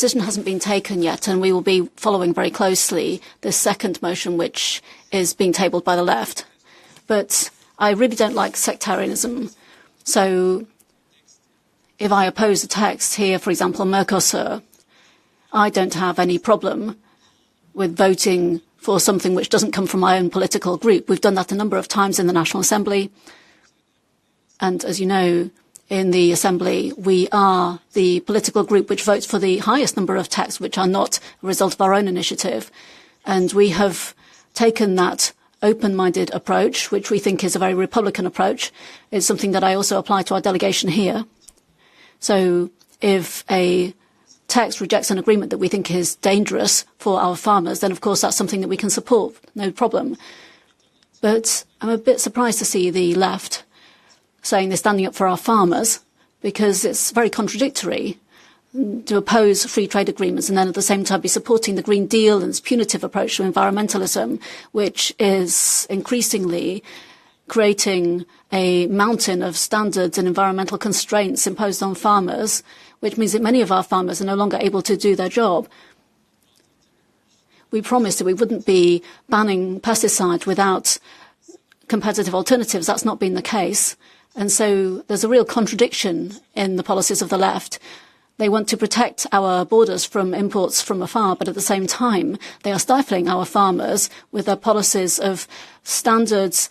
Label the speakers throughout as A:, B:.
A: decision hasn't been taken yet, and we will be following very closely the second motion, which is being tabled by the left. But I really don't like sectarianism. So if I oppose a text here, for example, Mercosur, I don't have any problem with voting for something which doesn't come from my own political group. We've done that a number of times in the National Assembly. And as you know, in the Assembly, we are the political group which votes for the highest number of texts which are not a result of our own initiative. And we have taken that open-minded approach, which we think is a very Republican approach. It's something that I also apply to our delegation here. So if a text rejects an agreement that we think is dangerous for our farmers, then of course that's something that we can support, no problem. But I'm a bit surprised to see the left saying they're standing up for our farmers, because it's very contradictory to oppose free trade agreements and then at the same time be supporting the Green Deal and its punitive approach to environmentalism, which is increasingly creating a mountain of standards and environmental constraints imposed on farmers, which means that many of our farmers are no longer able to do their job. We promised that we wouldn't be banning pesticides without competitive alternatives. That's not been the case. And so there's a real contradiction in the policies of the left. They want to protect our borders from imports from afar, but at the same time, they are stifling our farmers with their policies of standards,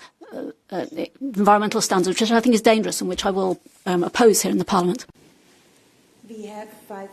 A: environmental standards, which I think is dangerous and which I will oppose here in the Parliament.
B: We have 5